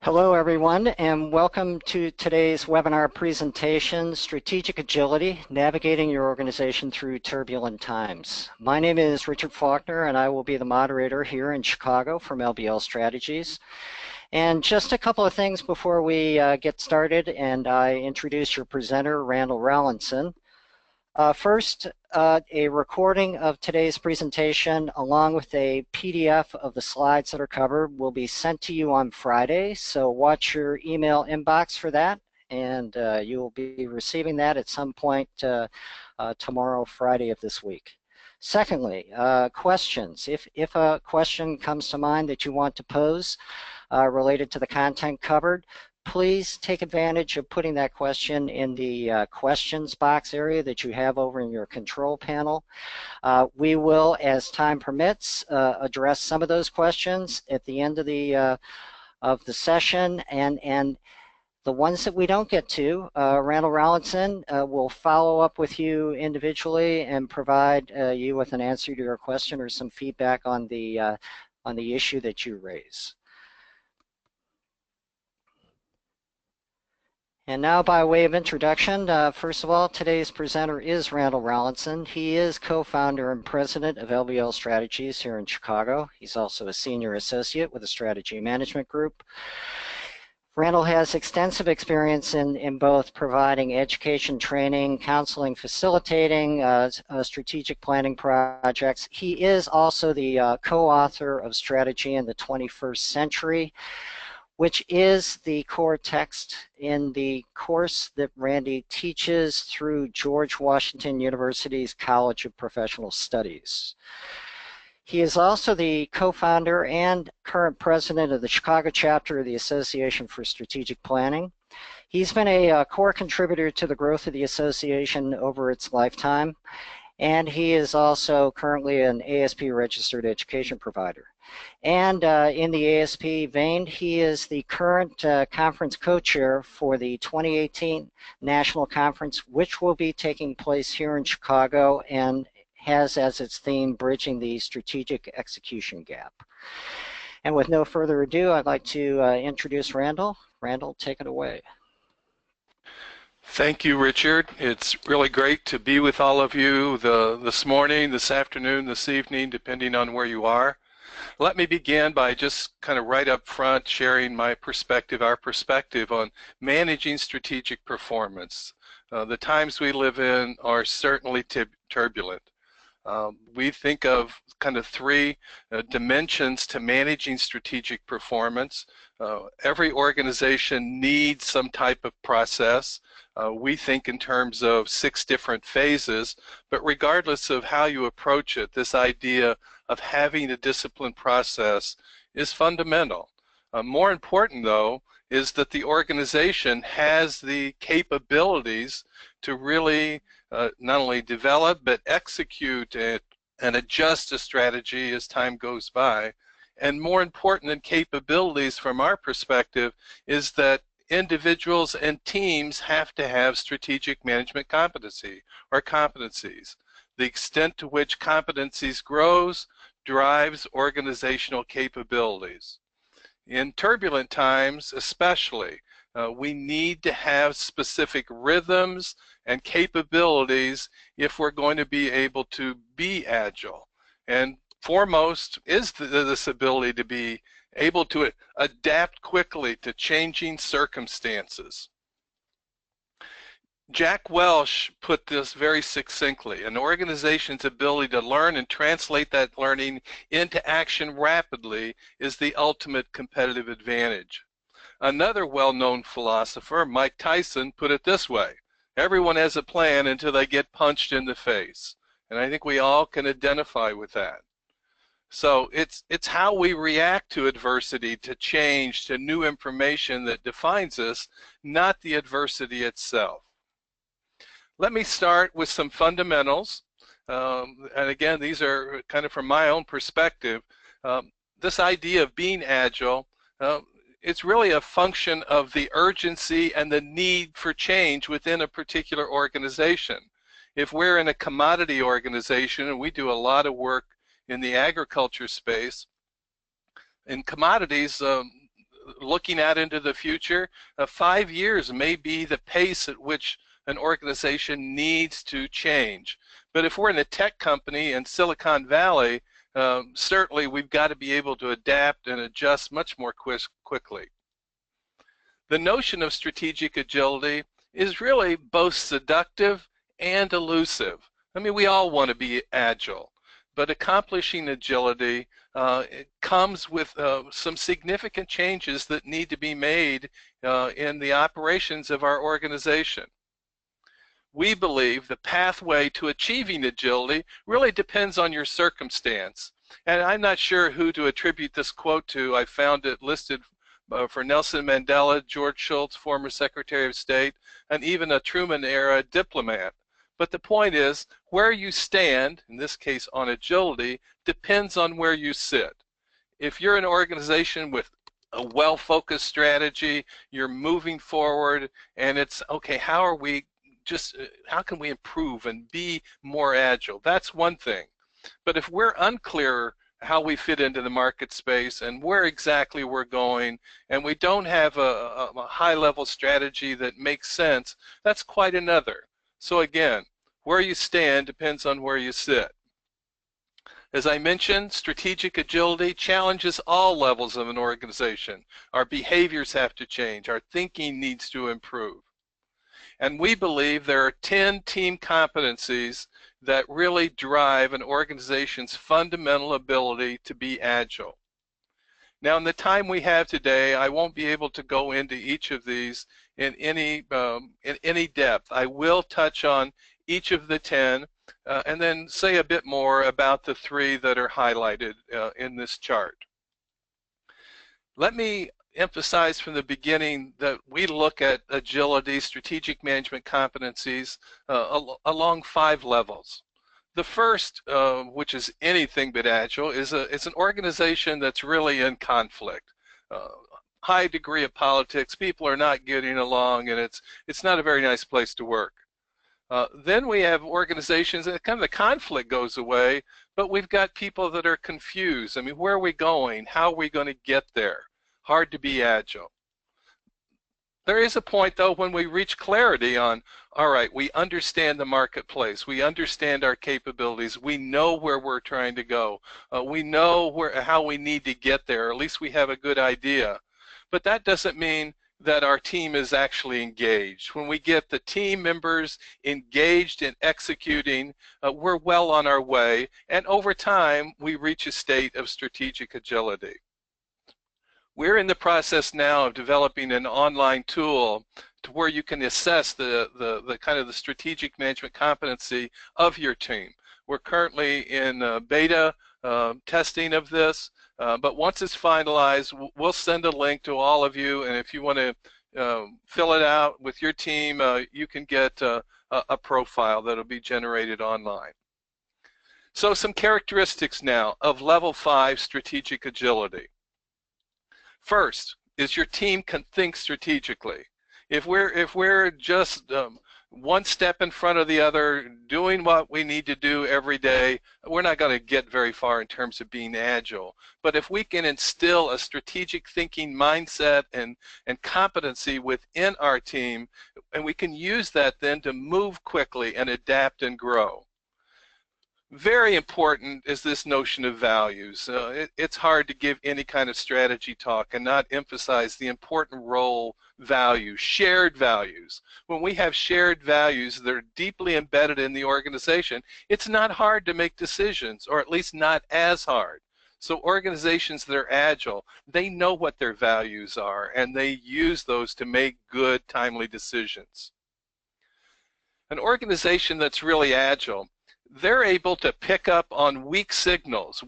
Hello, everyone, and welcome to today's webinar presentation, Strategic Agility, Navigating Your Organization Through Turbulent Times. My name is Richard Faulkner, and I will be the moderator here in Chicago from LBL Strategies. And just a couple of things before we get started, and I introduce your presenter, Randall Rollinson. First, a recording of today's presentation along with a PDF of the slides that are covered will be sent to you on Friday, so watch your email inbox for that, and you will be receiving that at some point tomorrow, Friday of this week. Secondly, questions. If a question comes to mind that you want to pose related to the content covered, please take advantage of putting that question in the questions box area that you have over in your control panel. We will, as time permits, address some of those questions at the end of the session, and the ones that we don't get to, Randall Rollinson will follow up with you individually and provide you with an answer to your question or some feedback on the issue that you raise. And now, by way of introduction, first of all, today's presenter is Randall Rollinson. He is co-founder and president of LBL Strategies here in Chicago. He's also a senior associate with the Strategy Management Group. Randall has extensive experience in both providing education, training, counseling, facilitating strategic planning projects. He is also the co-author of Strategy in the 21st Century, which is the core text in the course that Randy teaches through George Washington University's College of Professional Studies. He is also the co-founder and current president of the Chicago chapter of the Association for Strategic Planning. He's been a core contributor to the growth of the association over its lifetime, and he is also currently an ASP registered education provider. And in the ASP vein, he is the current conference co-chair for the 2018 National Conference, which will be taking place here in Chicago and has as its theme, Bridging the Strategic Execution Gap. And with no further ado, I'd like to introduce Randall. Randall, take it away. Thank you, Richard. It's really great to be with all of you this morning, this afternoon, this evening, depending on where you are. Let me begin by just kind of right up front sharing my perspective, our perspective on managing strategic performance. The times we live in are certainly turbulent. We think of kind of three dimensions to managing strategic performance. Every organization needs some type of process. We think in terms of 6 different phases, but regardless of how you approach it, this idea of having a disciplined process is fundamental. More important, though, is that the organization has the capabilities to really not only develop but execute and adjust a strategy as time goes by. And more important than capabilities from our perspective is that individuals and teams have to have strategic management competency or competencies. The extent to which competencies grows drives organizational capabilities. In turbulent times especially, we need to have specific rhythms and capabilities if we're going to be able to be agile. And foremost is this ability to be able to adapt quickly to changing circumstances. Jack Welch put this very succinctly: an organization's ability to learn and translate that learning into action rapidly is the ultimate competitive advantage. Another well-known philosopher, Mike Tyson, put it this way: everyone has a plan until they get punched in the face. And I think we all can identify with that. So it's how we react to adversity, to change, to new information that defines us, not the adversity itself. Let me start with some fundamentals. And again, these are kind of from my own perspective. This idea of being agile, it's really a function of the urgency and the need for change within a particular organization. If we're in a commodity organization, and we do a lot of work in the agriculture space, in commodities, looking out into the future, 5 years may be the pace at which an organization needs to change. But if we're in a tech company in Silicon Valley, certainly we've got to be able to adapt and adjust much more quickly. The notion of strategic agility is really both seductive and elusive. I mean, we all want to be agile, but accomplishing agility it comes with some significant changes that need to be made in the operations of our organization. We believe the pathway to achieving agility really depends on your circumstance. And I'm not sure who to attribute this quote to. I found it listed for Nelson Mandela, George Shultz, former Secretary of State, and even a Truman-era diplomat. But the point is, where you stand, in this case on agility, depends on where you sit. If you're an organization with a well-focused strategy, you're moving forward, and it's, okay, how can we improve and be more agile? That's one thing. But if we're unclear how we fit into the market space and where exactly we're going, and we don't have a high-level strategy that makes sense, that's quite another. So again, where you stand depends on where you sit. As I mentioned, strategic agility challenges all levels of an organization. Our behaviors have to change. Our thinking needs to improve. And we believe there are 10 team competencies that really drive an organization's fundamental ability to be agile. Now, in the time we have today, I won't be able to go into each of these in any depth. I will touch on each of the 10 and then say a bit more about the 3 that are highlighted in this chart. Let me emphasize from the beginning that we look at agility, strategic management competencies along 5 levels. The first, which is anything but agile, is an organization that's really in conflict. High degree of politics, people are not getting along, and it's not a very nice place to work. Then we have organizations that kind of the conflict goes away, but we've got people that are confused. I mean, where are we going? How are we going to get there? Hard to be agile. There is a point, though, when we reach clarity on, all right, we understand the marketplace, we understand our capabilities, we know where we're trying to go, we know how we need to get there, or at least we have a good idea. But that doesn't mean that our team is actually engaged. When we get the team members engaged in executing, we're well on our way, and over time, we reach a state of strategic agility. We're in the process now of developing an online tool to where you can assess the kind of the strategic management competency of your team. We're currently in beta testing of this, but once it's finalized, we'll send a link to all of you, and if you want to fill it out with your team, you can get a profile that'll be generated online. So some characteristics now of level 5 strategic agility. First, is your team can think strategically. If we're just one step in front of the other, doing what we need to do every day, we're not going to get very far in terms of being agile. But if we can instill a strategic thinking mindset and competency within our team, and we can use that then to move quickly and adapt and grow. Very important is this notion of values. It's hard to give any kind of strategy talk and not emphasize the important role values, shared values. When we have shared values that are deeply embedded in the organization, it's not hard to make decisions, or at least not as hard. So organizations that are agile, they know what their values are, and they use those to make good, timely decisions. An organization that's really agile, they're able to pick up on weak signals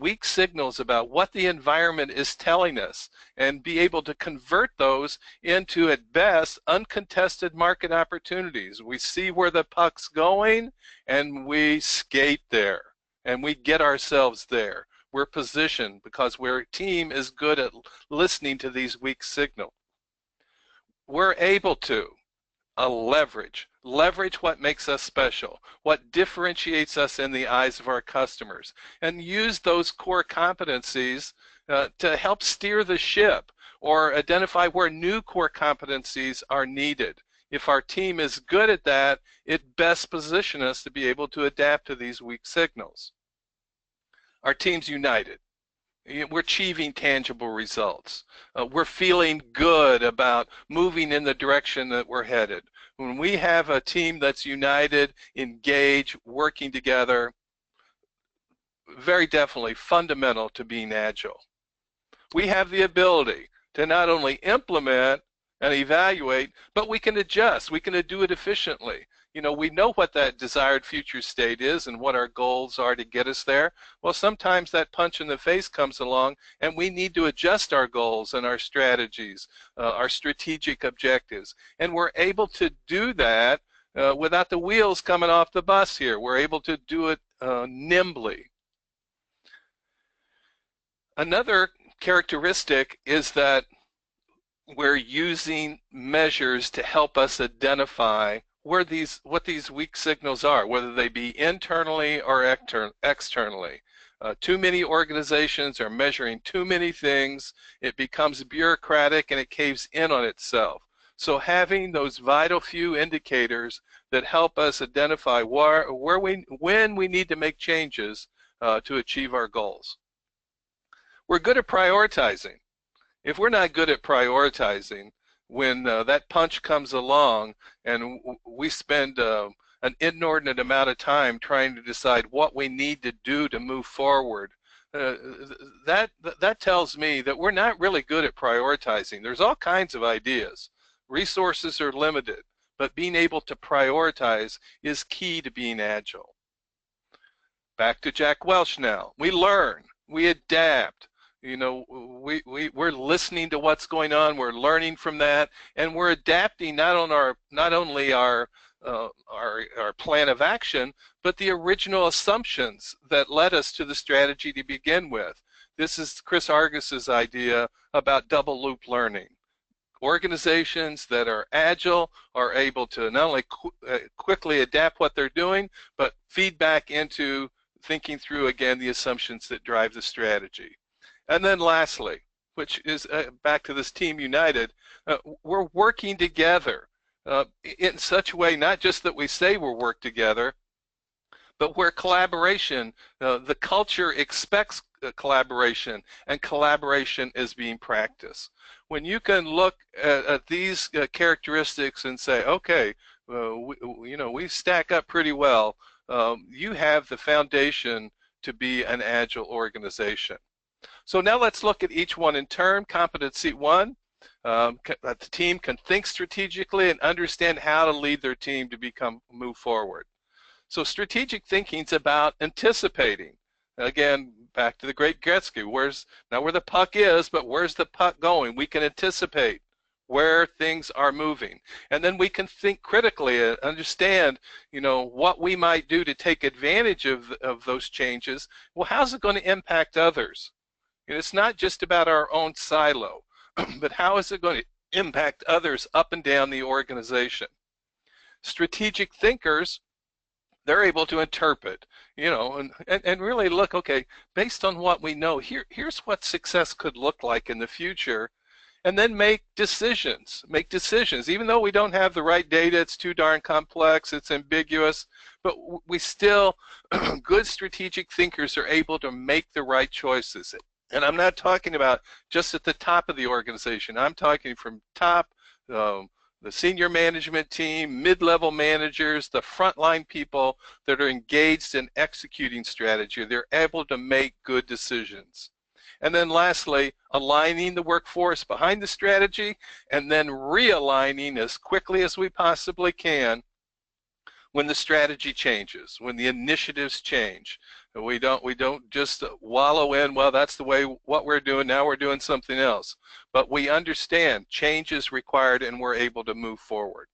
about what the environment is telling us, and be able to convert those into, at best, uncontested market opportunities. We see where the puck's going, and we skate there, and we get ourselves there. We're positioned because our team is good at listening to these weak signals. We're able to leverage leverage what makes us special, what differentiates us in the eyes of our customers, and use those core competencies to help steer the ship or identify where new core competencies are needed. If our team is good at that, it best positions us to be able to adapt to these weak signals. Our team's united. We're achieving tangible results. We're feeling good about moving in the direction that we're headed. When we have a team that's united, engaged, working together, very definitely fundamental to being agile. We have the ability to not only implement and evaluate, but we can adjust. We can do it efficiently. We know what that desired future state is and what our goals are to get us there. Well, sometimes that punch in the face comes along and we need to adjust our goals and our strategies, our strategic objectives. And we're able to do that without the wheels coming off the bus here. We're able to do it nimbly. Another characteristic is that we're using measures to help us identify what these weak signals are, whether they be internally or externally. Too many organizations are measuring too many things. It becomes bureaucratic and it caves in on itself. So having those vital few indicators that help us identify when we need to make changes to achieve our goals. We're good at prioritizing. If we're not good at prioritizing, when that punch comes along and we spend an inordinate amount of time trying to decide what we need to do to move forward, that tells me that we're not really good at prioritizing. There's all kinds of ideas. Resources are limited, but being able to prioritize is key to being agile. Back to Jack Welch now. We learn, we adapt. We're listening to what's going on, we're learning from that, and we're adapting not only our plan of action, but the original assumptions that led us to the strategy to begin with. This is Chris Argus's idea about double loop learning. Organizations that are agile are able to not only quickly adapt what they're doing, but feed back into thinking through again the assumptions that drive the strategy. And then lastly, which is back to this team united, we're working together in such a way, not just that we say we'll work together, but where collaboration, the culture expects collaboration, and collaboration is being practiced. When you can look at these characteristics and say, okay, we stack up pretty well, you have the foundation to be an agile organization. So now let's look at each one in turn. Competency 1, the team can think strategically and understand how to lead their team to move forward. So strategic thinking is about anticipating. Again, back to the great Gretzky, not where the puck is, but where's the puck going? We can anticipate where things are moving. And then we can think critically and understand, what we might do to take advantage of those changes. Well, how's it going to impact others? It's not just about our own silo, but how is it going to impact others up and down the organization? Strategic thinkers, they're able to interpret, and really look, okay, based on what we know, here's what success could look like in the future, and then make decisions, even though we don't have the right data, it's too darn complex, it's ambiguous, but we still, good strategic thinkers are able to make the right choices. And I'm not talking about just at the top of the organization. I'm talking from top, the senior management team, mid-level managers, the frontline people that are engaged in executing strategy. They're able to make good decisions. And then lastly, aligning the workforce behind the strategy and then realigning as quickly as we possibly can when the strategy changes, when the initiatives change. We don't just wallow in, well, that's the way what we're doing, now we're doing something else. But we understand change is required and we're able to move forward.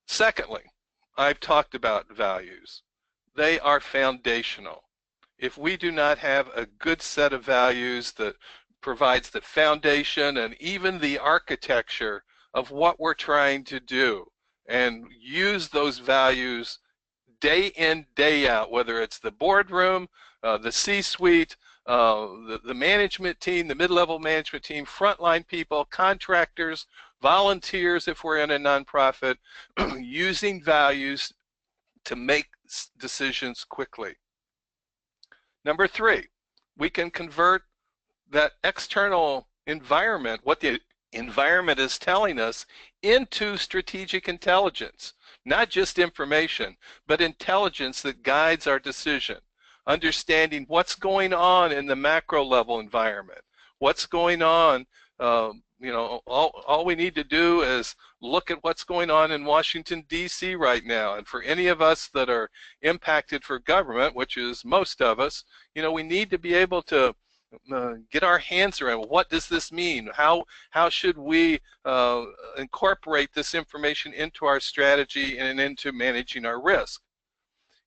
Secondly, I've talked about values. They are foundational. If we do not have a good set of values that provides the foundation and even the architecture of what we're trying to do, and use those values day in, day out, whether it's the boardroom, the C-suite, the management team, the mid-level management team, frontline people, contractors, volunteers if we're in a nonprofit, using values to make decisions quickly. Number three, we can convert that external environment, what the environment is telling us, into strategic intelligence. Not just information, but intelligence that guides our decision. Understanding what's going on in the macro level environment. What's going on, all we need to do is look at what's going on in Washington, D.C. right now. And for any of us that are impacted for government, which is most of us, we need to be able to get our hands around what does this mean? How should we incorporate this information into our strategy and into managing our risk?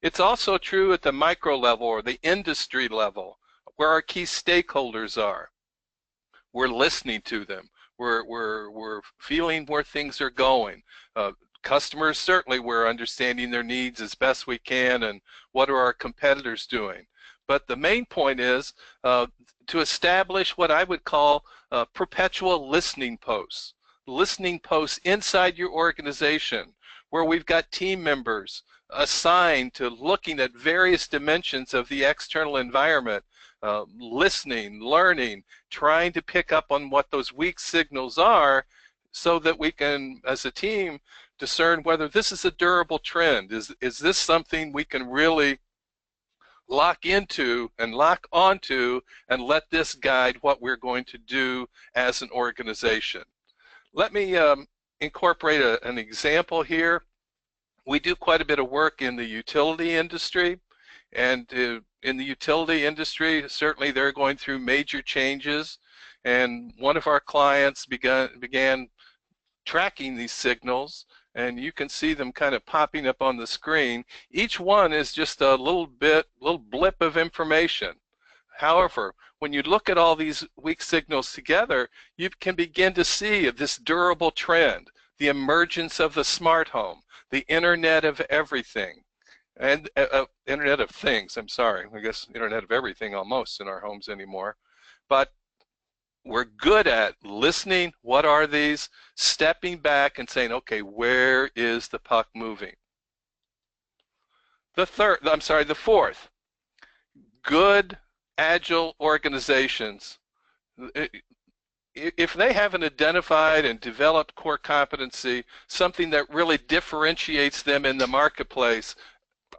It's also true at the micro level or the industry level, where our key stakeholders are. We're listening to them. We're feeling where things are going. Customers, certainly we're understanding their needs as best we can, and what are our competitors doing. But the main point is to establish what I would call perpetual listening posts inside your organization, where we've got team members assigned to looking at various dimensions of the external environment, listening, learning, trying to pick up on what those weak signals are, so that we can, as a team, discern whether this is a durable trend. Is this something we can really lock into and lock onto and let this guide what we're going to do as an organization? Let me incorporate an example here. We do quite a bit of work in the utility industry, and in the utility industry, certainly they're going through major changes, and one of our clients began tracking these signals, and you can see them kind of popping up on the screen. Each one is just a little blip of information. However, when you look at all these weak signals together, you can begin to see this durable trend, the emergence of the smart home, the Internet of everything, and Internet of things, I'm sorry, I guess Internet of everything almost in our homes anymore. But we're good at listening, what are these, stepping back and saying, okay, where is the puck moving? The fourth, good agile organizations, if they haven't identified and developed core competency, something that really differentiates them in the marketplace,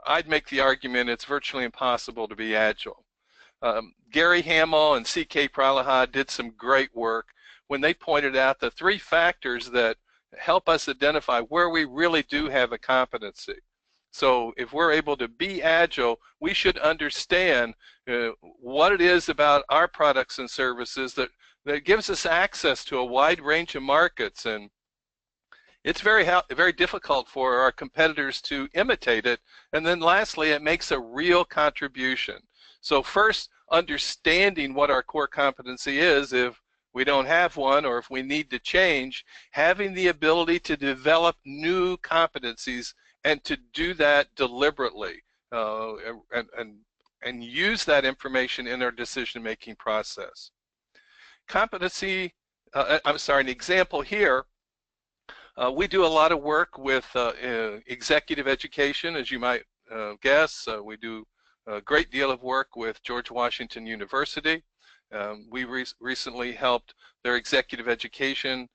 I'd make the argument it's virtually impossible to be agile. Gary Hamel and C.K. Prahalad did some great work when they pointed out the three factors that help us identify where we really do have a competency. So if we're able to be agile, we should understand what it is about our products and services that gives us access to a wide range of markets, and it's very difficult for our competitors to imitate it. And then lastly, it makes a real contribution. So first, understanding what our core competency is if we don't have one or if we need to change, having the ability to develop new competencies and to do that deliberately and use that information in our decision-making process. Competency, an example here, we do a lot of work with executive education, as you might guess. We do a great deal of work with George Washington University. We recently helped their executive education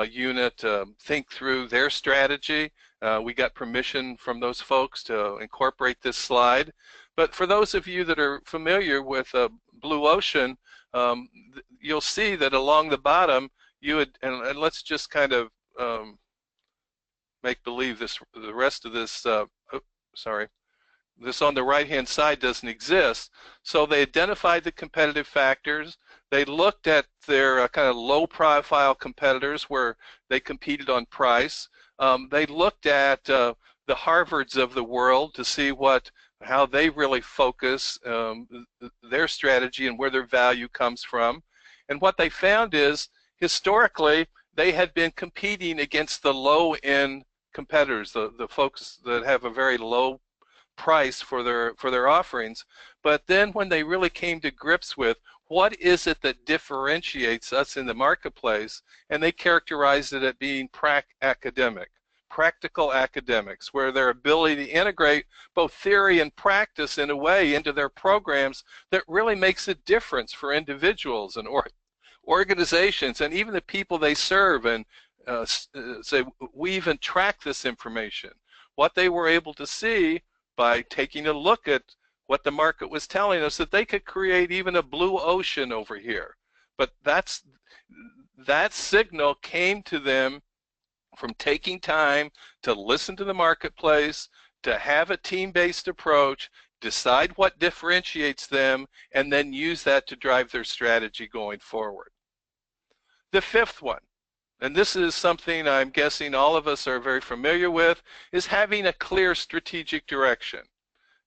unit think through their strategy. We got permission from those folks to incorporate this slide. But for those of you that are familiar with Blue Ocean, you'll see that along the bottom, and let's just kind of make believe the rest of this, this on the right-hand side doesn't exist. So they identified the competitive factors. They looked at their kind of low-profile competitors where they competed on price. They looked at the Harvards of the world to see how they really focus their strategy and where their value comes from. And what they found is, historically, they had been competing against the low-end competitors, the folks that have a very low price for their offerings. But then when they really came to grips with what is it that differentiates us in the marketplace, and they characterized it as being practical academics, where their ability to integrate both theory and practice in a way into their programs that really makes a difference for individuals and organizations and even the people they serve, and say we even track this information. What they were able to see by taking a look at what the market was telling us, that they could create even a blue ocean over here. But that signal came to them from taking time to listen to the marketplace, to have a team-based approach, decide what differentiates them, and then use that to drive their strategy going forward. The fifth one, and this is something I'm guessing all of us are very familiar with, is having a clear strategic direction.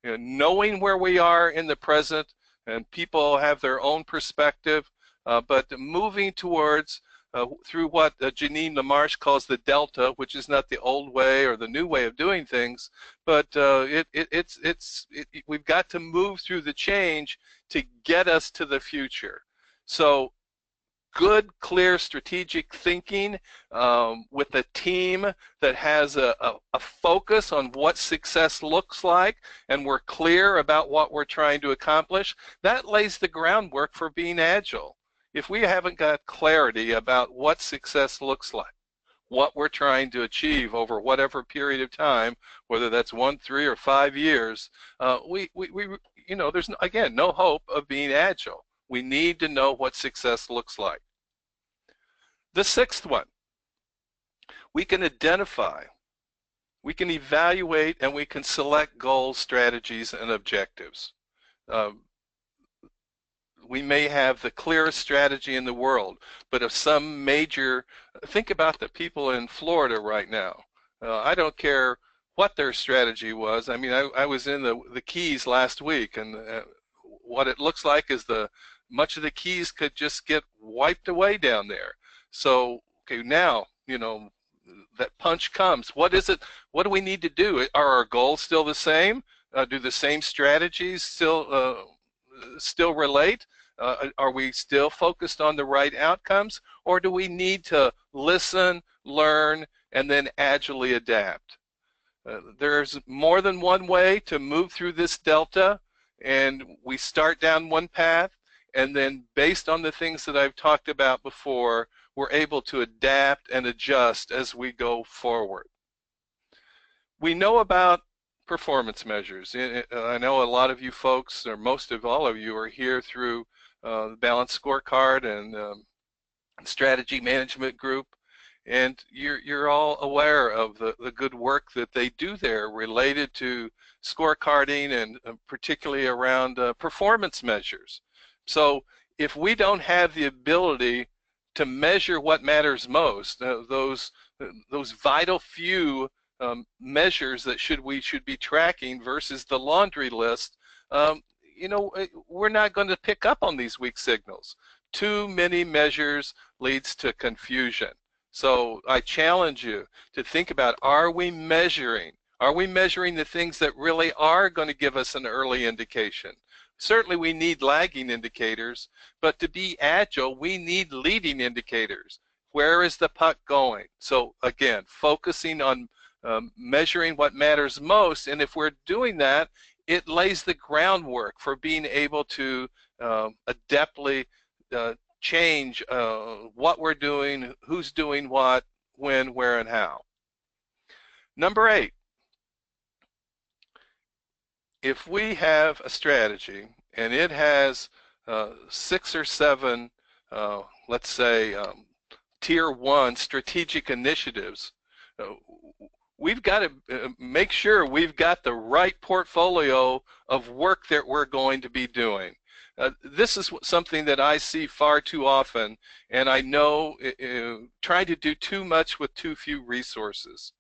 You know, knowing where we are in the present, and people have their own perspective, but moving towards through what Janine LaMarche calls the delta, which is not the old way or the new way of doing things, but we've got to move through the change to get us to the future. So good, clear, strategic thinking with a team that has a focus on what success looks like, and we're clear about what we're trying to accomplish, that lays the groundwork for being agile. If we haven't got clarity about what success looks like, what we're trying to achieve over whatever period of time, whether that's 1, 3, or 5 years, there's again no hope of being agile. We need to know what success looks like. The sixth one, we can identify, we can evaluate, and we can select goals, strategies, and objectives. We may have the clearest strategy in the world, but if some major, think about the people in Florida right now. I don't care what their strategy was. I mean, I was in the Keys last week, and what it looks like is much of the Keys could just get wiped away down there. So, okay, now, that punch comes. What is it? What do we need to do? Are our goals still the same? Do the same strategies still relate? Are we still focused on the right outcomes? Or do we need to listen, learn, and then agilely adapt? There's more than one way to move through this delta, and we start down one path, and then based on the things that I've talked about before, we're able to adapt and adjust as we go forward. We know about performance measures. I know a lot of you folks, or most of all of you, are here through the Balanced Scorecard and Strategy Management Group, and you're all aware of the good work that they do there related to scorecarding, and particularly around performance measures. So if we don't have the ability to measure what matters most, those vital few measures that we should be tracking versus the laundry list, we're not going to pick up on these weak signals. Too many measures leads to confusion. So I challenge you to think about, are we measuring the things that really are going to give us an early indication? Certainly we need lagging indicators, but to be agile, we need leading indicators. Where is the puck going? So again, focusing on measuring what matters most, and if we're doing that, it lays the groundwork for being able to adeptly change what we're doing, who's doing what, when, where, and how. Number 8. If we have a strategy and it has 6 or 7, let's say, tier 1 strategic initiatives, we've got to make sure we've got the right portfolio of work that we're going to be doing. This is something that I see far too often, and I know trying to do too much with too few resources.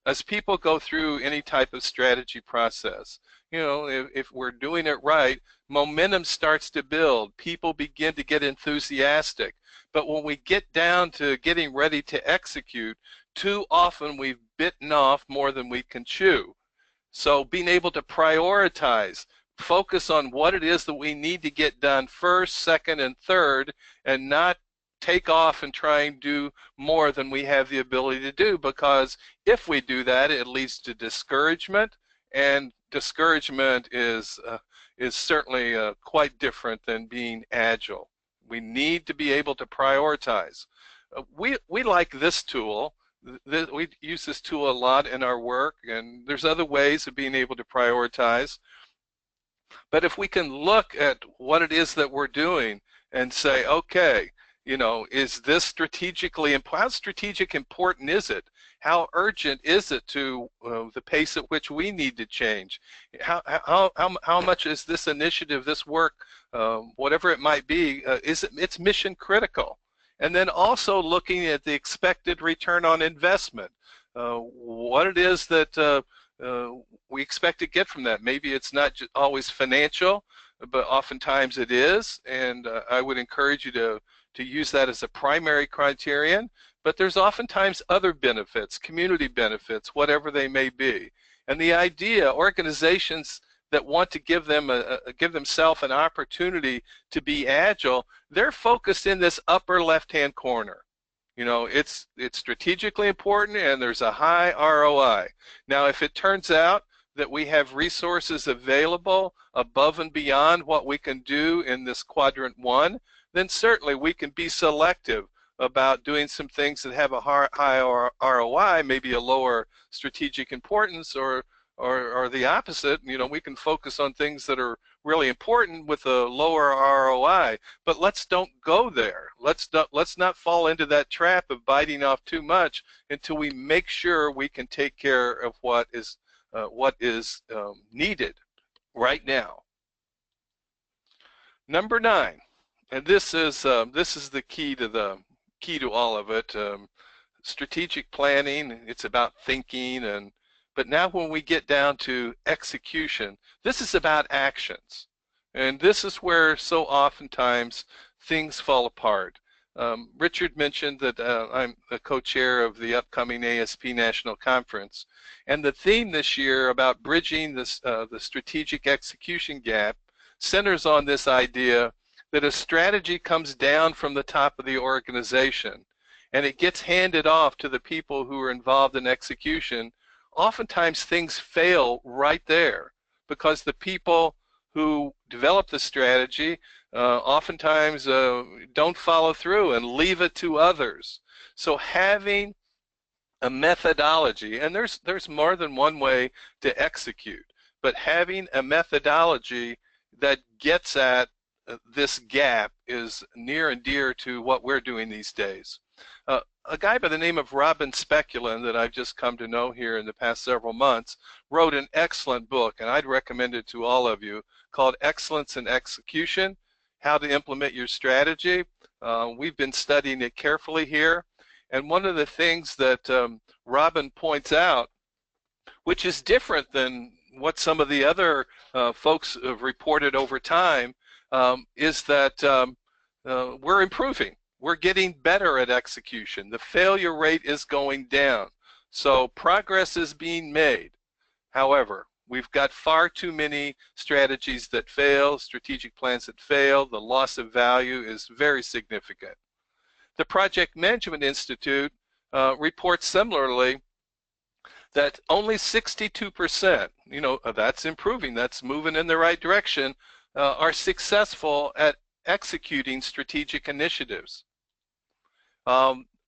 As people go through any type of strategy process, if we're doing it right, momentum starts to build. People begin to get enthusiastic. But when we get down to getting ready to execute, too often we've bitten off more than we can chew. So being able to prioritize, focus on what it is that we need to get done first, second, and third, and not take off and try and do more than we have the ability to do, because if we do that, it leads to discouragement, and discouragement is certainly quite different than being agile. We need to be able to prioritize. We like this tool. We use this tool a lot in our work, and there's other ways of being able to prioritize. But if we can look at what it is that we're doing and say, okay, is this strategically, how strategic important is it? How urgent is it to the pace at which we need to change? How much is this initiative, this work, whatever it might be, it's mission critical? And then also looking at the expected return on investment, what it is that we expect to get from that. Maybe it's not always financial, but oftentimes it is, and I would encourage you to use that as a primary criterion. But there's oftentimes other benefits, community benefits, whatever they may be. And the idea, organizations that want to give themselves an opportunity to be agile, they're focused in this upper left-hand corner. It's strategically important, and there's a high ROI. Now, if it turns out that we have resources available above and beyond what we can do in this quadrant 1, then certainly we can be selective about doing some things that have a high ROI, maybe a lower strategic importance, or the opposite. We can focus on things that are really important with a lower ROI. But let's don't go there. Let's not fall into that trap of biting off too much until we make sure we can take care of what is needed right now. Number 9, and this is the key to all of it. Strategic planning. It's about thinking, but now when we get down to execution, this is about actions, and this is where so oftentimes things fall apart. Richard mentioned that I'm the co-chair of the upcoming ASP National Conference, and the theme this year about bridging this, the strategic execution gap centers on this idea that a strategy comes down from the top of the organization and it gets handed off to the people who are involved in execution. Oftentimes things fail right there because the people who develop the strategy oftentimes don't follow through and leave it to others. So having a methodology, and there's more than one way to execute, but having a methodology that gets at this gap is near and dear to what we're doing these days. A guy by the name of Robin Speculin that I've just come to know here in the past several months wrote an excellent book, and I'd recommend it to all of you, called Excellence in Execution: How to Implement Your Strategy. We've been studying it carefully here, and one of the things that Robin points out, which is different than what some of the other folks have reported over time, is that we're improving. We're getting better at execution. The failure rate is going down. So progress is being made. However, we've got far too many strategies that fail, strategic plans that fail. The loss of value is very significant. The Project Management Institute reports similarly that only 62%, that's improving, that's moving in the right direction, are successful at executing strategic initiatives.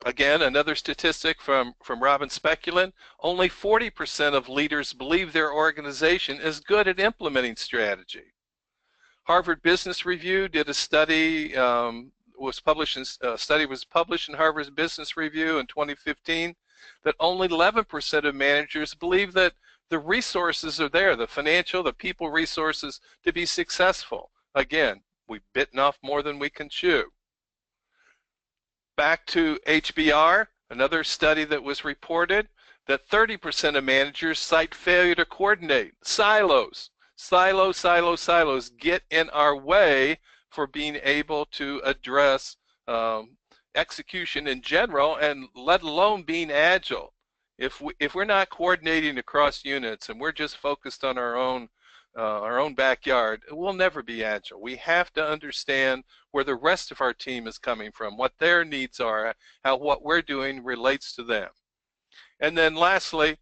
Again, another statistic from Robin Speculin, only 40% of leaders believe their organization is good at implementing strategy. Harvard Business Review did a study, was published in Harvard Business Review in 2015, that only 11% of managers believe that the resources are there, the financial, the people resources, to be successful. Again, we've bitten off more than we can chew. Back to HBR, another study that was reported, that 30% of managers cite failure to coordinate. Silos get in our way for being able to address execution in general, and let alone being agile. If we're not coordinating across units and we're just focused on our own backyard, we'll never be agile. We have to understand where the rest of our team is coming from, what their needs are, how what we're doing relates to them. And then lastly,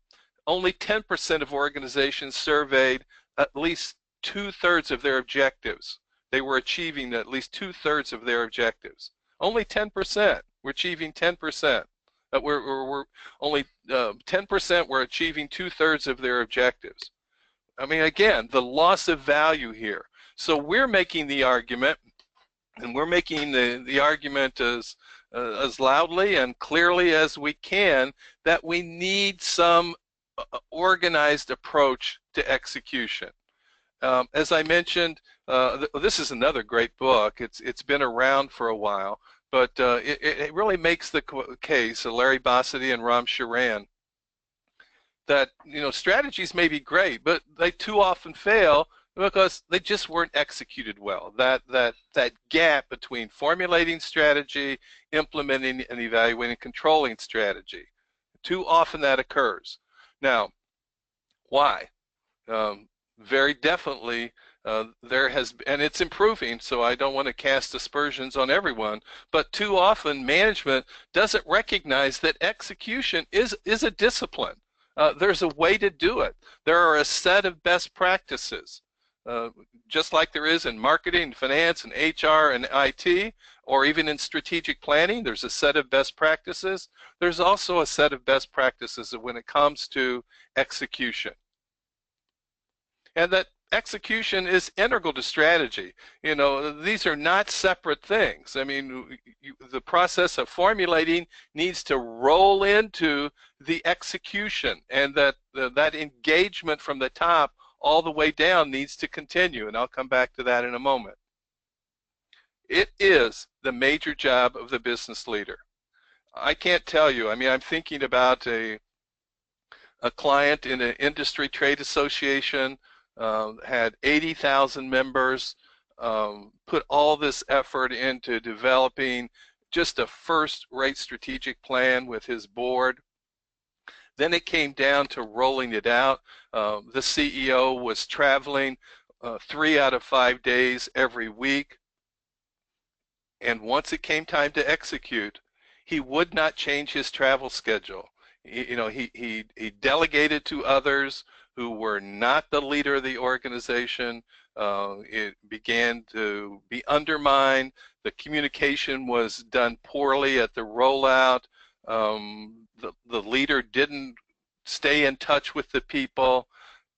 only 10% of organizations surveyed at least two-thirds of their objectives. They were achieving at least two-thirds of their objectives. Only 10%. We're achieving 10%. We're only 10% were achieving two-thirds of their objectives. I mean, again, the loss of value here. So we're making the argument, and we're making the argument as loudly and clearly as we can, that we need some organized approach to execution. As I mentioned, this is another great book. It's been around for a while, but it really makes the case, Larry Bossidy and Ram Charan, that strategies may be great, but they too often fail because they just weren't executed well. That gap between formulating strategy, implementing and evaluating, controlling strategy, too often that occurs. Now, why? Very definitely there has, and it's improving, so I don't want to cast aspersions on everyone, but too often management doesn't recognize that execution is a discipline. There's a way to do it. There are a set of best practices, just like there is in marketing, finance, and HR and IT, or even in strategic planning. There's a set of best practices. There's also a set of best practices when it comes to execution. And that execution is integral to strategy. These are not separate things. I mean, the process of formulating needs to roll into the execution, and that engagement from the top all the way down needs to continue, and I'll come back to that in a moment. It is the major job of the business leader. I can't tell you. I mean, I'm thinking about a client in an industry trade association, had 80,000 members, put all this effort into developing just a first-rate strategic plan with his board. Then it came down to rolling it out. The CEO was traveling 3 out of 5 days every week. And once it came time to execute, he would not change his travel schedule. He delegated to others who were not the leader of the organization. It began to be undermined. The communication was done poorly at the rollout. The leader didn't stay in touch with the people,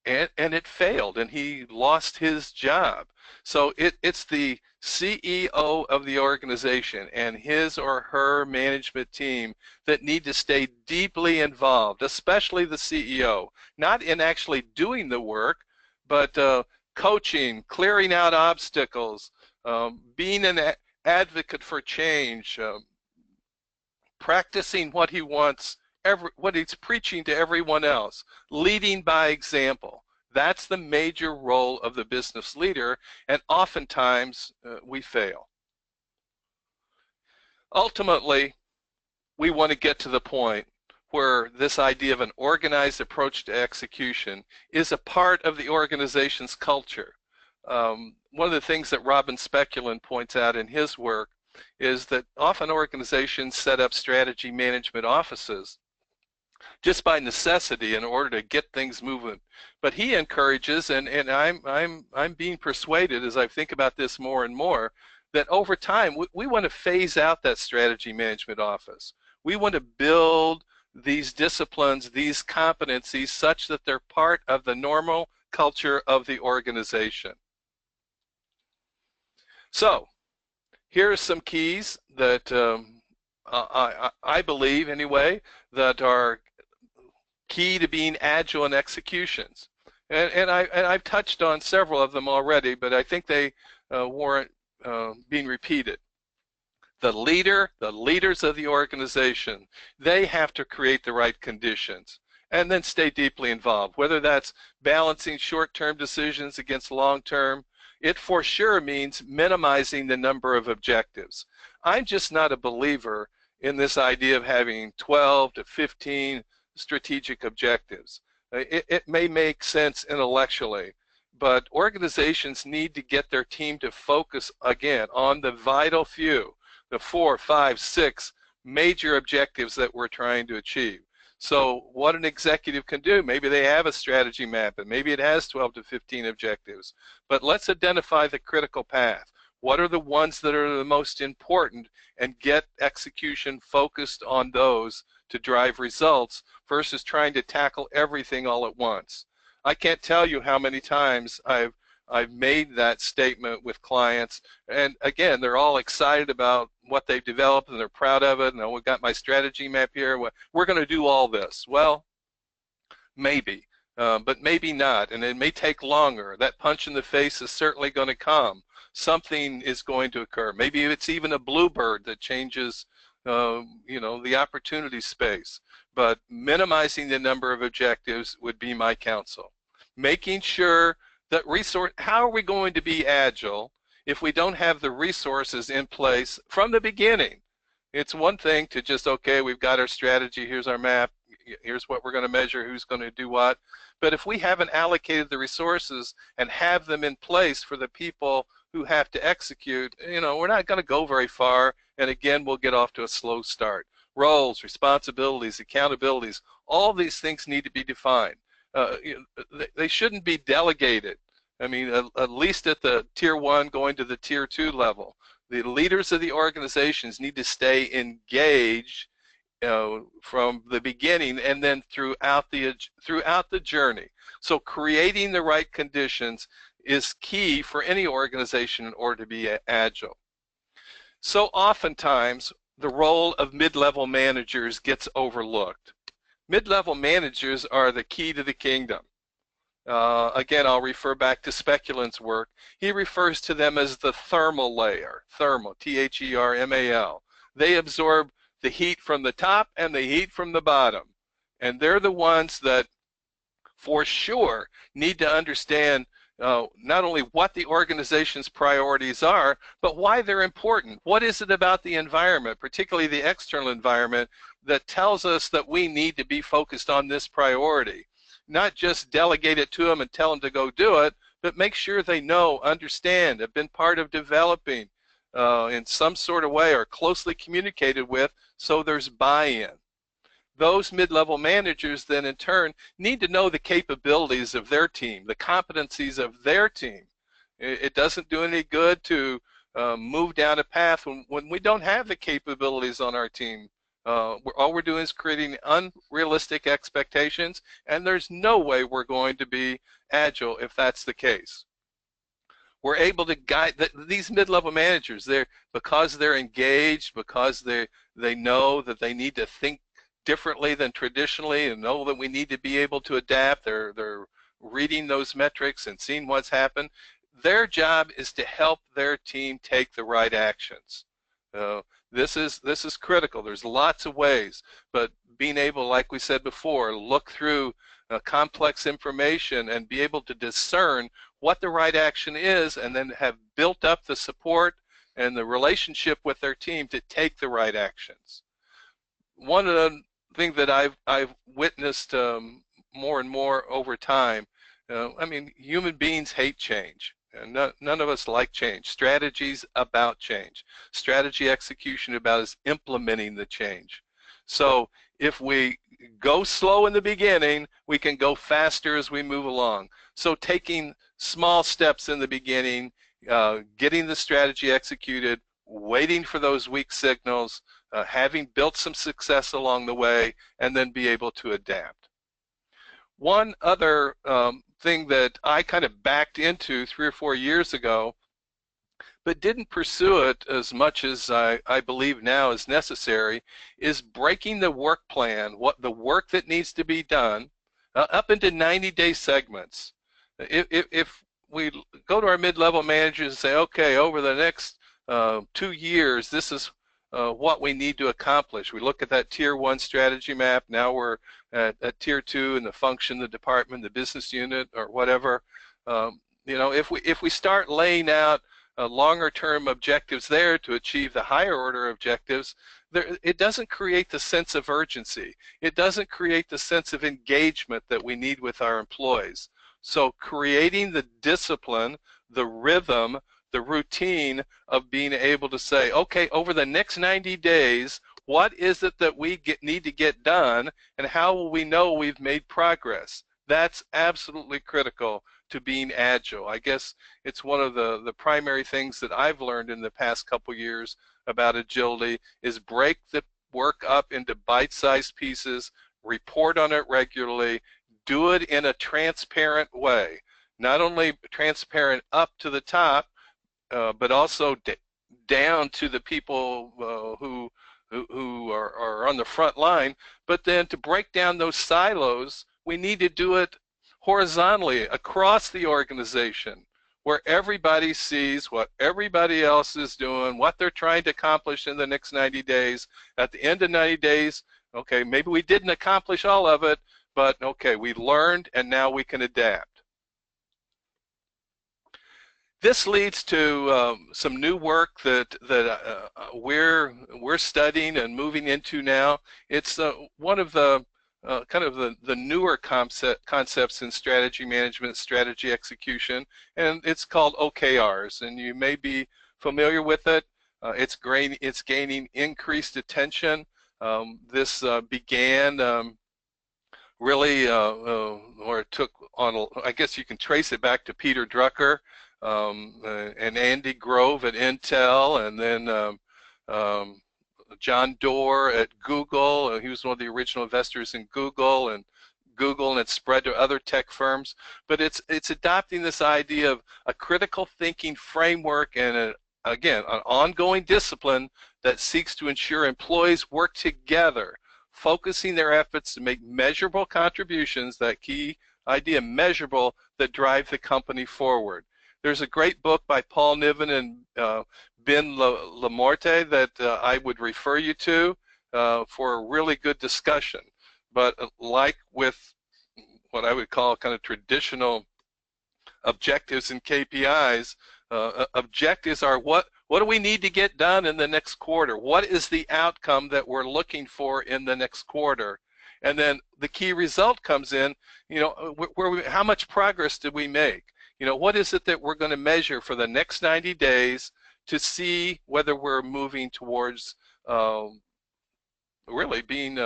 and it failed, and he lost his job. So it's the CEO of the organization and his or her management team that need to stay deeply involved, especially the CEO, not in actually doing the work, but coaching, clearing out obstacles, being an advocate for change, practicing what he wants, what he's preaching to everyone else, leading by example. That's the major role of the business leader, and oftentimes we fail. Ultimately, we want to get to the point where this idea of an organized approach to execution is a part of the organization's culture. One of the things that Robin Speculin points out in his work is that often organizations set up strategy management offices just by necessity in order to get things moving. But he encourages, and I'm being persuaded as I think about this more and more, that over time we want to phase out that strategy management office. We want to build these disciplines, these competencies, such that they're part of the normal culture of the organization. So here are some keys that I believe anyway that are key to being agile in executions. And I've touched on several of them already, but I think they warrant being repeated. The leaders of the organization, they have to create the right conditions and then stay deeply involved, whether that's balancing short-term decisions against long-term, it for sure means minimizing the number of objectives. I'm just not a believer in this idea of having 12 to 15 strategic objectives. It may make sense intellectually, but organizations need to get their team to focus again on the vital few, the 4, 5, 6 major objectives that we're trying to achieve. So what an executive can do, maybe they have a strategy map and maybe it has 12 to 15 objectives, but let's identify the critical path. What are the ones that are the most important, and get execution focused on those to drive results versus trying to tackle everything all at once. I can't tell you how many times I've made that statement with clients, and again, they're all excited about what they've developed and they're proud of it, and we've got my strategy map here, we're going to do all this. Well, maybe, but maybe not, and it may take longer. That punch in the face is certainly going to come. Something is going to occur. Maybe it's even a bluebird that changes the opportunity space. But minimizing the number of objectives would be my counsel. Making sure that how are we going to be agile if we don't have the resources in place from the beginning? It's one thing to just, okay, we've got our strategy, here's our map, here's what we're going to measure, who's going to do what. But if we haven't allocated the resources and have them in place for the people who have to execute, we're not going to go very far, and again, we'll get off to a slow start. Roles, responsibilities, accountabilities, all these things need to be defined. They shouldn't be delegated. I mean, at least at the tier 1 going to the tier 2 level. The leaders of the organizations need to stay engaged from the beginning and then throughout the journey. So creating the right conditions is key for any organization in order to be agile. So oftentimes, the role of mid-level managers gets overlooked. Mid-level managers are the key to the kingdom. Again, I'll refer back to Speculant's work. He refers to them as the thermal layer, thermal, T-H-E-R-M-A-L. They absorb the heat from the top and the heat from the bottom. And they're the ones that, for sure, need to understand not only what the organization's priorities are, but why they're important. What is it about the environment, particularly the external environment, that tells us that we need to be focused on this priority? Not just delegate it to them and tell them to go do it, but make sure they know, understand, have been part of developing in some sort of way or closely communicated with, so there's buy-in. Those mid-level managers then in turn need to know the capabilities of their team, the competencies of their team. It doesn't do any good to move down a path when we don't have the capabilities on our team. All we're doing is creating unrealistic expectations, and there's no way we're going to be agile if that's the case. We're able to guide these mid-level managers, because they're engaged, because they know that they need to think differently than traditionally and know that we need to be able to adapt. They're reading those metrics and seeing what's happened. Their job is to help their team take the right actions. This is critical. There's lots of ways, but being able, like we said before, look through complex information and be able to discern what the right action is, and then have built up the support and the relationship with their team to take the right actions. One of the things that I've witnessed more and more over time, I mean, human beings hate change. And none of us like change. Strategy's about change. Strategy execution about is implementing the change. So if we go slow in the beginning, we can go faster as we move along. So taking small steps in the beginning, getting the strategy executed, waiting for those weak signals, having built some success along the way, and then be able to adapt. One other thing that I kind of backed into 3 or 4 years ago, but didn't pursue it as much as I believe now is necessary, is breaking the work plan, what the work that needs to be done, up into 90-day segments. If we go to our mid-level managers and say, okay, over the next 2 years, this is what we need to accomplish. We look at that tier 1 strategy map. Now we're at tier 2 in the function, the department, the business unit, or whatever. if we start laying out longer term objectives there to achieve the higher order objectives, it doesn't create the sense of urgency. It doesn't create the sense of engagement that we need with our employees. So creating the discipline, the rhythm, the routine of being able to say, okay, over the next 90 days, what is it that we need to get done, and how will we know we've made progress? That's absolutely critical to being agile. I guess it's one of the primary things that I've learned in the past couple years about agility is break the work up into bite-sized pieces, report on it regularly, do it in a transparent way. Not only transparent up to the top, but also down to the people who are on the front line. But then to break down those silos, we need to do it horizontally across the organization, where everybody sees what everybody else is doing, what they're trying to accomplish in the next 90 days. At the end of 90 days, okay, maybe we didn't accomplish all of it, but okay, we learned and now we can adapt. This leads to some new work that we're studying and moving into now. It's one of the kind of the newer concepts in strategy management, strategy execution, and it's called OKRs, and you may be familiar with it. It's gaining increased attention. This began really, or it took on, I guess you can trace it back to Peter Drucker and Andy Grove at Intel, and then John Doerr at Google. He was one of the original investors in Google, and it's spread to other tech firms. But it's adopting this idea of a critical thinking framework and, again, an ongoing discipline that seeks to ensure employees work together, focusing their efforts to make measurable contributions, that key idea, measurable, that drive the company forward. There's a great book by Paul Niven and Ben Lamorte that I would refer you to for a really good discussion. But like with what I would call kind of traditional objectives and KPIs, objectives are what do we need to get done in the next quarter? What is the outcome that we're looking for in the next quarter? And then the key result comes in, how much progress did we make? What is it that we're going to measure for the next 90 days to see whether we're moving towards really being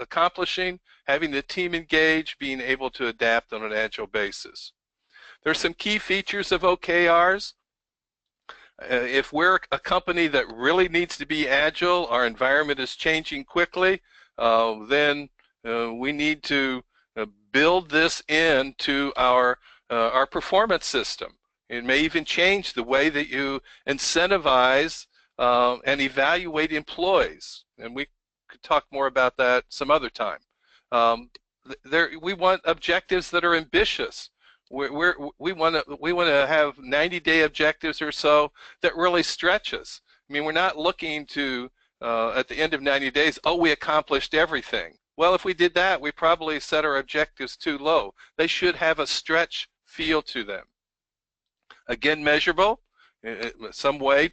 accomplishing, having the team engaged, being able to adapt on an agile basis. There's some key features of OKRs. If we're a company that really needs to be agile, our environment is changing quickly, then we need to build this into our performance system. It may even change the way that you incentivize and evaluate employees, and we could talk more about that some other time. We want objectives that are ambitious. We want to have 90-day objectives or so that really stretch us. I mean, we're not looking to at the end of 90 days, oh, we accomplished everything. Well, if we did that, we probably set our objectives too low. They should have a stretch feel to them. Again, measurable, some way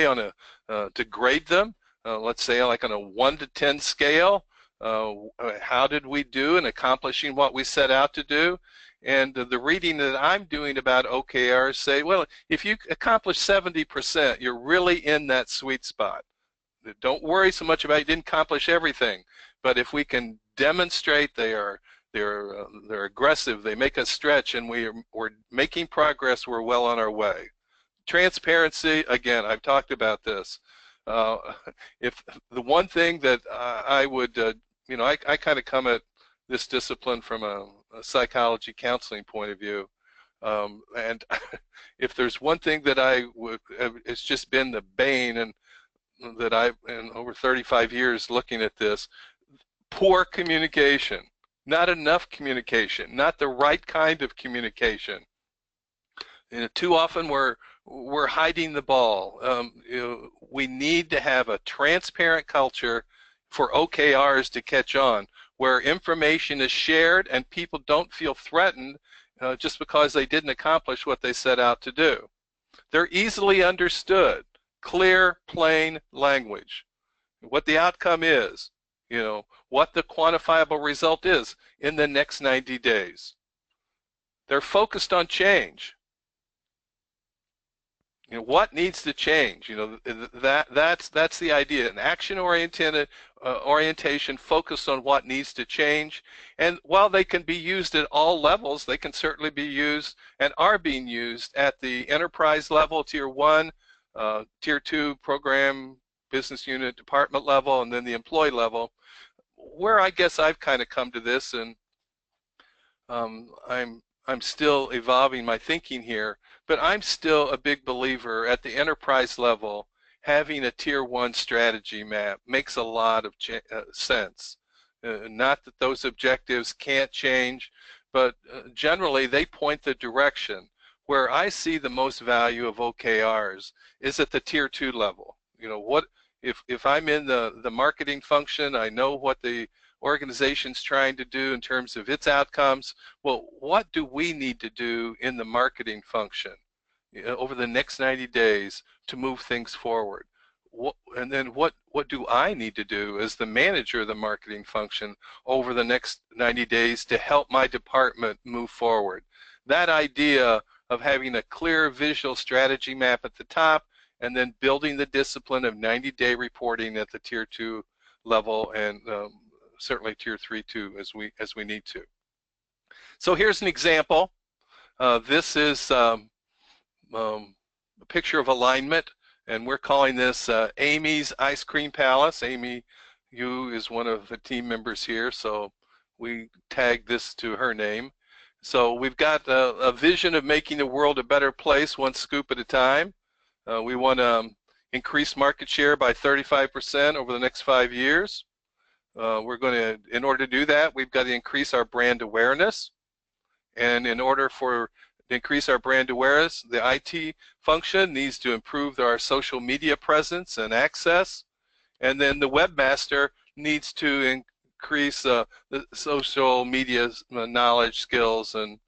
on to grade them. Let's say like on a 1 to 10 scale. How did we do in accomplishing what we set out to do? And the reading that I'm doing about OKRs say, well, if you accomplish 70%, you're really in that sweet spot. Don't worry so much about you didn't accomplish everything, but if we can demonstrate they're aggressive, they make us stretch, and we're making progress, we're well on our way. Transparency, again, I've talked about this. If the one thing that I would, I kind of come at this discipline from a psychology counseling point of view, and if there's one thing that it's just been the bane, and that I've, in over 35 years looking at this, poor communication. Not enough communication, not the right kind of communication. Too often we're hiding the ball. We need to have a transparent culture for OKRs to catch on, where information is shared and people don't feel threatened just because they didn't accomplish what they set out to do. They're easily understood, clear, plain language. What the outcome is, what the quantifiable result is in the next 90 days. They're focused on change. What needs to change? That's the idea. An action-oriented orientation focused on what needs to change. And while they can be used at all levels, they can certainly be used and are being used at the enterprise level, tier 1, tier 2 program, business unit, department level, and then the employee level. Where I guess I've kind of come to this, and I'm still evolving my thinking here, but I'm still a big believer at the enterprise level. Having a tier 1 strategy map makes a lot of sense. Not that those objectives can't change, but generally they point the direction. Where I see the most value of OKRs is at the tier 2 level. What if I'm in the marketing function, I know what the organization's trying to do in terms of its outcomes. Well, what do we need to do in the marketing function over the next 90 days to move things forward? And then what do I need to do as the manager of the marketing function over the next 90 days to help my department move forward? That idea of having a clear visual strategy map at the top and then building the discipline of 90-day reporting at the tier 2 level, and certainly tier 3 too, as we need to. So here's an example. This is a picture of alignment, and we're calling this Amy's Ice Cream Palace. Amy, you is one of the team members here, so we tagged this to her name. So we've got a vision of making the world a better place, one scoop at a time. We want to increase market share by 35% over the next 5 years. We're going to, in order to do that, we've got to increase our brand awareness. And in order to increase our brand awareness, the IT function needs to improve our social media presence and access. And then the webmaster needs to increase the social media knowledge, skills, and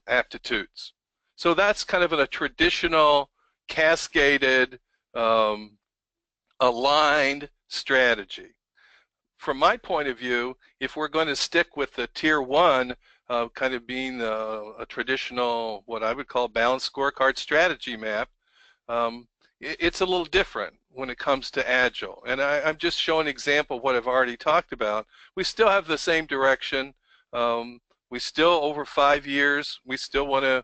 aptitudes. So that's kind of a traditional, cascaded, aligned strategy. From my point of view, if we're going to stick with the tier 1, kind of being a traditional, what I would call balanced scorecard strategy map, it's a little different when it comes to agile. And I'm just showing an example of what I've already talked about. We still have the same direction. We still, over 5 years, we still want to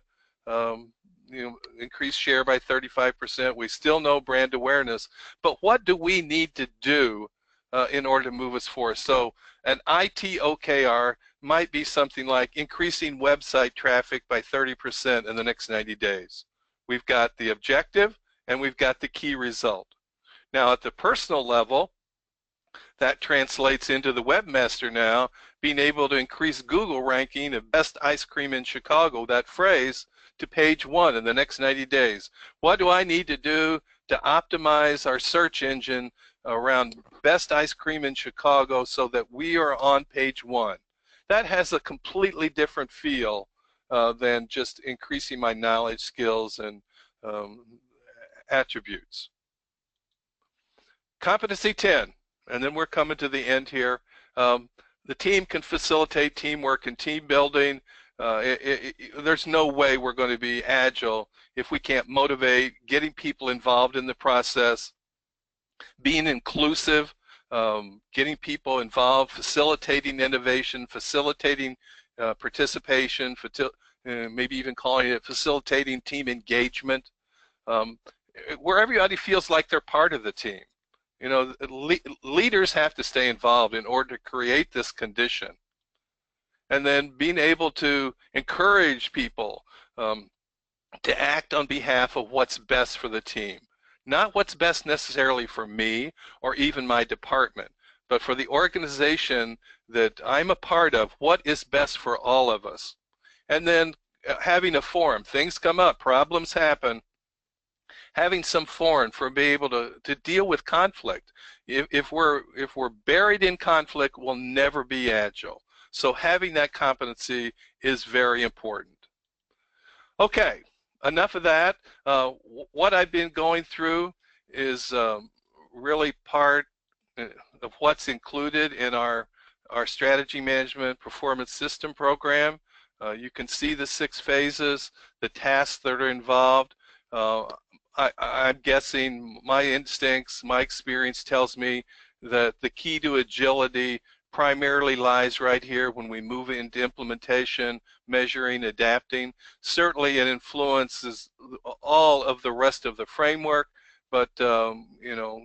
increase share by 35%. We still know brand awareness. But what do we need to do in order to move us forward? So an IT OKR might be something like increasing website traffic by 30% in the next 90 days. We've got the objective and we've got the key result. Now at the personal level, that translates into the webmaster now being able to increase Google ranking of best ice cream in Chicago, that phrase, to page 1 in the next 90 days. What do I need to do to optimize our search engine around best ice cream in Chicago so that we are on page 1? That has a completely different feel than just increasing my knowledge, skills, and attributes. Competency 10, and then we're coming to the end here. The team can facilitate teamwork and team building. There's no way we're going to be agile if we can't motivate, getting people involved in the process, being inclusive, getting people involved, facilitating innovation, facilitating participation, maybe even calling it facilitating team engagement, where everybody feels like they're part of the team. Leaders have to stay involved in order to create this condition. And then being able to encourage people to act on behalf of what's best for the team. Not what's best necessarily for me or even my department, but for the organization that I'm a part of, what is best for all of us. And then having a forum. Things come up, problems happen. Having some forum for being able to deal with conflict. If we're buried in conflict, we'll never be agile. So having that competency is very important. Okay, enough of that. What I've been going through is really part of what's included in our strategy management performance system program. You can see the 6 phases, the tasks that are involved. I'm guessing my instincts, my experience tells me that the key to agility primarily lies right here when we move into implementation, measuring, adapting. Certainly it influences all of the rest of the framework, but you know,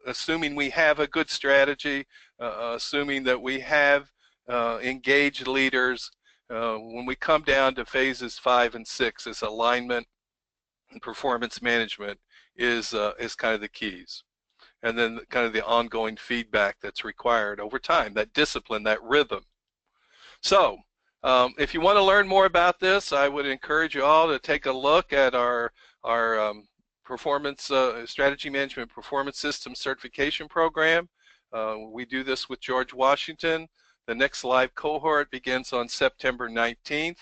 assuming we have a good strategy, assuming that we have engaged leaders, when we come down to phases 5 and 6, is alignment and performance management is kind of the keys. And then kind of the ongoing feedback that's required over time, that discipline, that rhythm. So if you want to learn more about this, I would encourage you all to take a look at our performance strategy management performance system certification program. We do this with George Washington. The next live cohort begins on September 19th.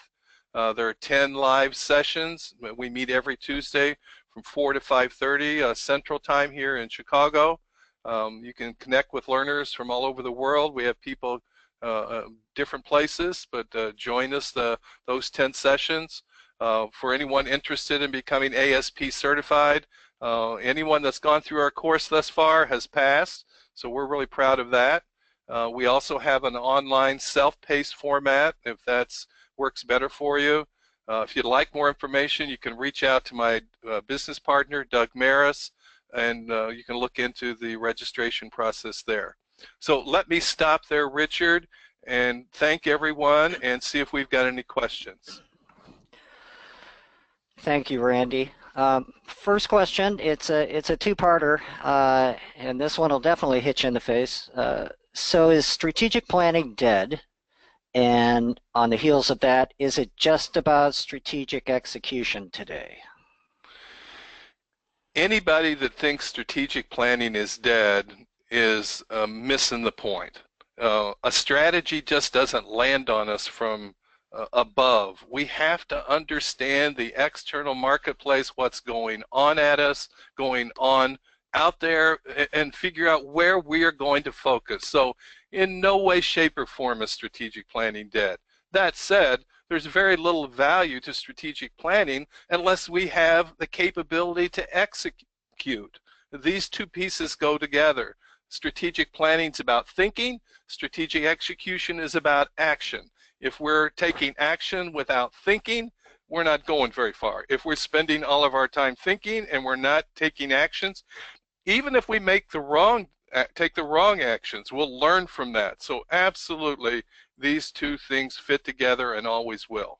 There are 10 live sessions. We meet every Tuesday from 4 to 5:30 Central Time here in Chicago. You can connect with learners from all over the world. We have people different places, but join us those 10 sessions. For anyone interested in becoming ASP certified, anyone that's gone through our course thus far has passed, so we're really proud of that. We also have an online self-paced format if that works better for you. If you'd like more information, you can reach out to my business partner, Doug Maris, and you can look into the registration process there. So let me stop there, Richard, and thank everyone and see if we've got any questions. Thank you, Randy. First question, it's a two-parter, and this one will definitely hit you in the face. So is strategic planning dead? And on the heels of that, is it just about strategic execution today? Anybody that thinks strategic planning is dead is missing the point. A strategy just doesn't land on us from above. We have to understand the external marketplace, what's going on at us, going on out there, and figure out where we are going to focus. So in no way, shape, or form is strategic planning dead. That said, there's very little value to strategic planning unless we have the capability to execute. These two pieces go together. Strategic planning is about thinking. Strategic execution is about action. If we're taking action without thinking, we're not going very far. If we're spending all of our time thinking and we're not taking actions, even if we take the wrong actions, we'll learn from that. So absolutely, these two things fit together and always will.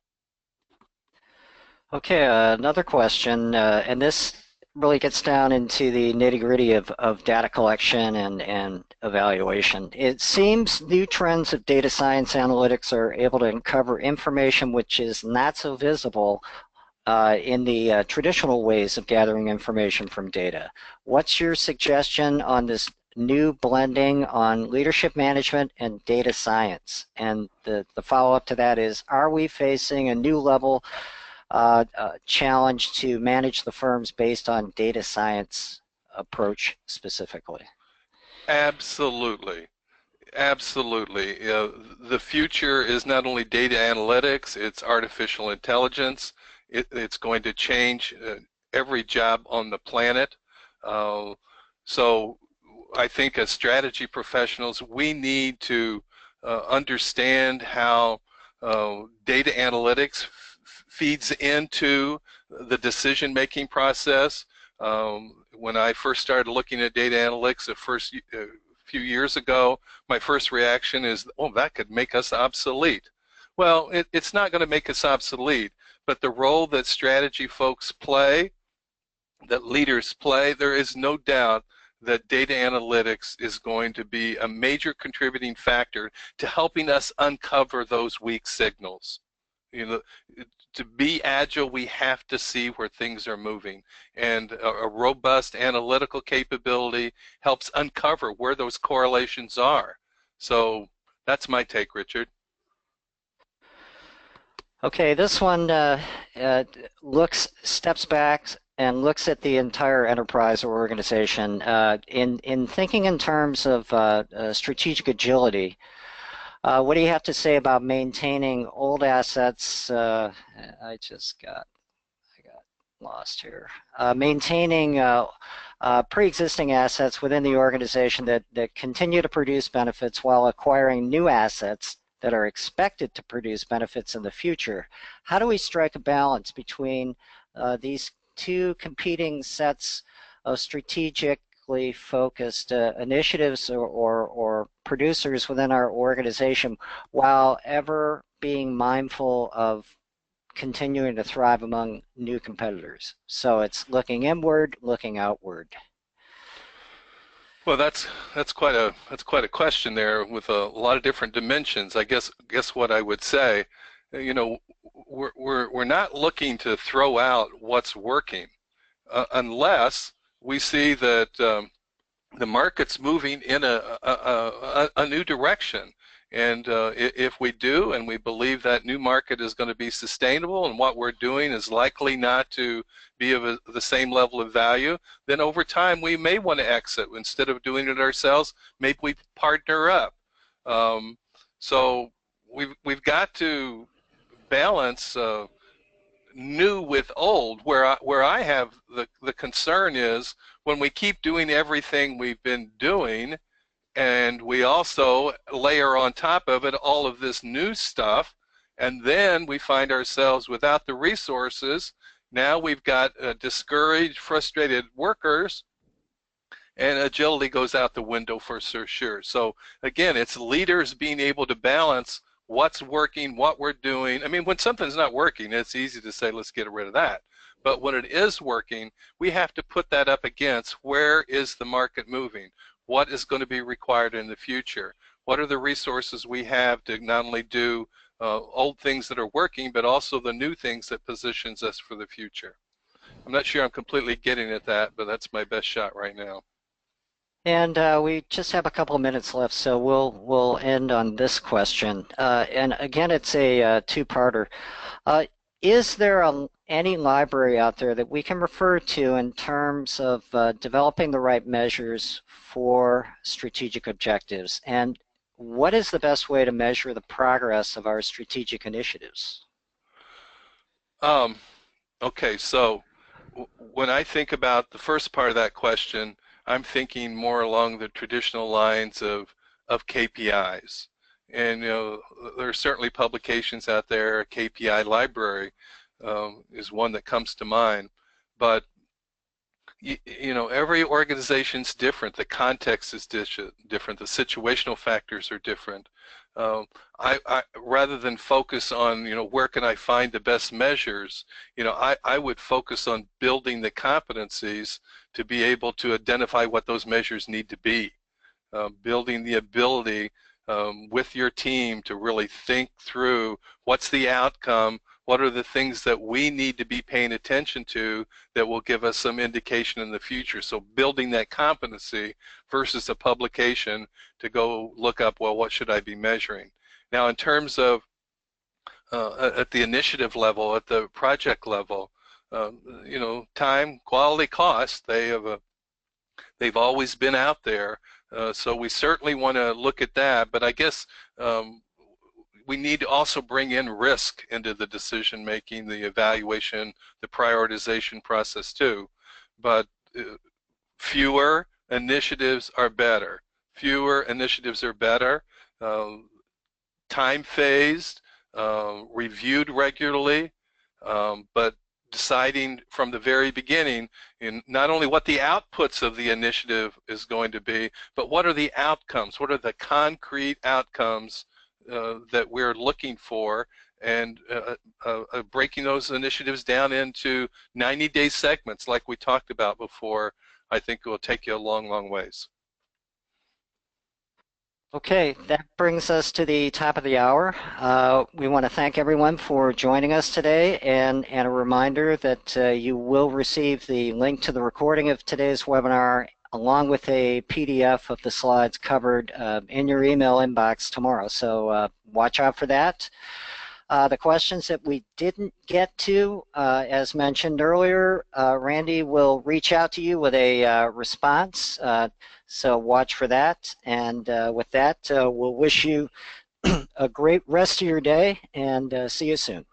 Okay, another question, and this really gets down into the nitty-gritty of data collection and evaluation. It seems new trends of data science analytics are able to uncover information which is not so visible in the traditional ways of gathering information from data. What's your suggestion on this new blending on leadership management and data science? And the follow-up to that is, are we facing a new level challenge to manage the firms based on data science approach specifically? Absolutely. Absolutely. The future is not only data analytics, it's artificial intelligence. It's going to change every job on the planet. So I think as strategy professionals, we need to understand how data analytics feeds into the decision-making process. When I first started looking at data analytics a few years ago, my first reaction is, oh, that could make us obsolete. Well, it's not going to make us obsolete, but the role that strategy folks play, that leaders play, there is no doubt that data analytics is going to be a major contributing factor to helping us uncover those weak signals. You know, to be agile, we have to see where things are moving, and a robust analytical capability helps uncover where those correlations are. So that's my take, Richard. Okay, this one steps back and looks at the entire enterprise or organization. In thinking in terms of strategic agility, what do you have to say about maintaining old assets? I got lost here. Maintaining pre-existing assets within the organization that continue to produce benefits while acquiring new assets that are expected to produce benefits in the future. How do we strike a balance between these two competing sets of strategically focused initiatives or producers within our organization while ever being mindful of continuing to thrive among new competitors? So it's looking inward, looking outward. Well, that's quite a question there with a lot of different dimensions. I guess what I would say, you know, we're not looking to throw out what's working unless we see that the market's moving in a new direction. And if we do, and we believe that new market is going to be sustainable and what we're doing is likely not to be of the same level of value, then over time we may want to exit. Instead of doing it ourselves, maybe we partner up. Um, so we've got to balance new with old. Where I have the concern is when we keep doing everything we've been doing, and we also layer on top of it all of this new stuff, and then we find ourselves without the resources. Now we've got discouraged, frustrated workers, and agility goes out the window for sure. So again, it's leaders being able to balance what's working, what we're doing. I mean, when something's not working, it's easy to say, let's get rid of that. But when it is working, we have to put that up against where is the market moving? What is going to be required in the future? What are the resources we have to not only do old things that are working, but also the new things that positions us for the future? I'm not sure I'm completely getting at that, but that's my best shot right now. And we just have a couple of minutes left, so we'll end on this question. And again, it's a two-parter. Uh, is there any library out there that we can refer to in terms of developing the right measures for strategic objectives? And what is the best way to measure the progress of our strategic initiatives? Um, okay, so when I think about the first part of that question, I'm thinking more along the traditional lines of KPIs. And there are certainly publications out there. A KPI library is one that comes to mind. But every organization's different. The context is different. The situational factors are different. Rather than focus on, where can I find the best measures, I would focus on building the competencies to be able to identify what those measures need to be. Building the ability with your team to really think through what's the outcome, what are the things that we need to be paying attention to that will give us some indication in the future. So building that competency versus a publication to go look up, well, what should I be measuring? Now, in terms of at the initiative level, at the project level, time, quality, cost, they've always been out there. So we certainly want to look at that, but I guess we need to also bring in risk into the decision making, the evaluation, the prioritization process too. But fewer initiatives are better. Fewer initiatives are better. Time phased, reviewed regularly, but deciding from the very beginning in not only what the outputs of the initiative is going to be, but what are the outcomes? What are the concrete outcomes that we're looking for, and breaking those initiatives down into 90-day segments like we talked about before, I think will take you a long, long ways. Okay, that brings us to the top of the hour. We want to thank everyone for joining us today, and a reminder that you will receive the link to the recording of today's webinar along with a PDF of the slides covered in your email inbox tomorrow. So watch out for that. The questions that we didn't get to, as mentioned earlier, Randy will reach out to you with a response. So watch for that. And with that, we'll wish you a great rest of your day and see you soon.